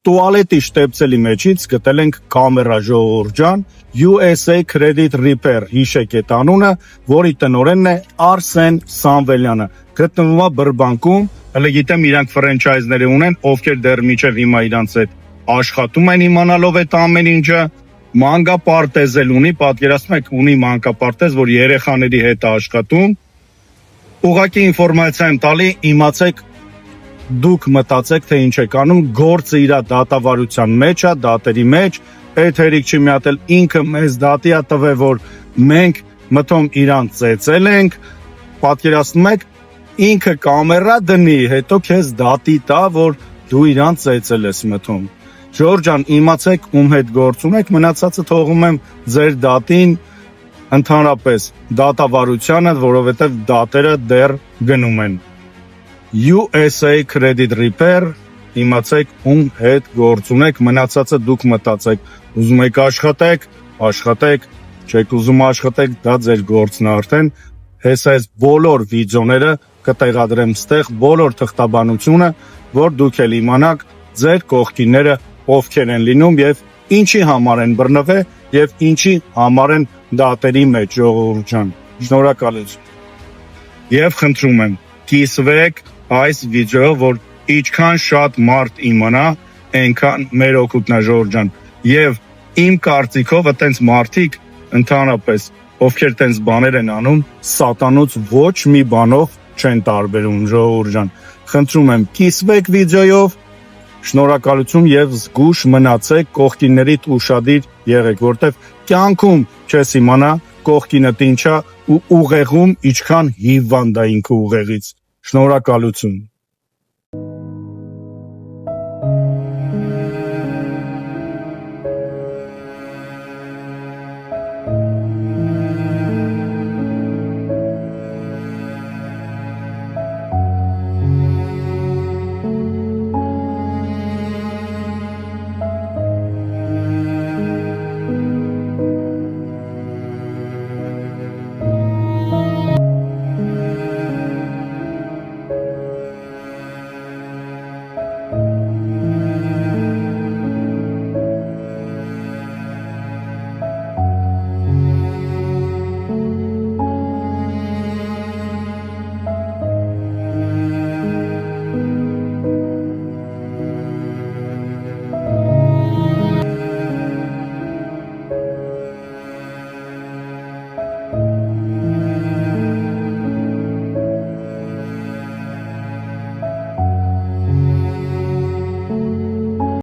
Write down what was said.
Տուալետի շտեպցելի մեջից գտել ենք կամերա ժողովուրդ ջան, USA Credit Repair հիշեք այդ անունը, որի տնօրենն է Արսեն Սամվելյանը։ Գտնվում է Բրբանկում, հələ գիտեմ իրանք ֆրանչայզներ ունեն, ովքեր դեռ միջև հիմա իրանց հետ աշխատում են իմանալով այդ ամեն ինչը։ Մանկապարտեզ էլ ունի, պատկերացնում եք, ունի մանկապարտեզ, որ երեխաների հետ է աշխատում։ Ուղղակի ինֆորմացիա եմ տալի, իմացեք, դուք մտածեք, թե ինչ եք անում, գործը իր դատավարության մեջ է, դատերի մեջ, այդ հերիք չի միատել, ինքը մեզ դատի է տվել, որ մենք մտում իրան ծեծել ենք, պատկերացնում եք, ինքը կամերա դնի, հետո քեզ դատի տա, որ դու իրան ծեծել ես մտում։ Ժողովուրդ ջան, իմացեք, ում հետ գործ ունեք, մնացածը թողում եմ ձեր դատին, ընդհանրապես դատավարությանը, որովհետև դատերը դեռ գնում են։ USA Credit Repair, իմացեք, ում հետ գործ ունեք, մնացածը դուք մտածեք, ուզում եք աշխատեք, չեք ուզում աշխատեք, դա ձեր գործն է արդեն։ Հեսա այս բոլոր վիդեոները կտեղադրեմ ստեղ, բոլոր թղթաբանությունը, որ դուք էլ իմանաք ձեր կողքինները ովքեր են լինում եւ ինչի համար են բռնվել եւ ինչի համար են դատերի մեջ, ժողովուրդ ջան։ Շնորհակալություն։ Եվ խնդրում եմ, կիսվեք այս վիդեոյով, որ ինչքան շատ մարդ իմանա, այնքան մեր օգուտն է, ժողովուրդ ջան։ Եվ իմ կարծիքով այտենց մարդիկ ընդհանրապես, ովքեր այտենց բաներ են անում, սատանուց ոչ մի բանով չեն տարբերում, ժողովուրդ ջան։ Խնդրում եմ, կիսվեք վիդեոյով, շնորհակալություն եւ զգուշ մնացեք, կողքիններիդ ուշադիր եղեք, որտեվ կյանքում չես իմանա կողքինդ ինչա ու ուղեղում ինչքան հիվանդ է ինքը ուղեղից։ Շնորհակալություն։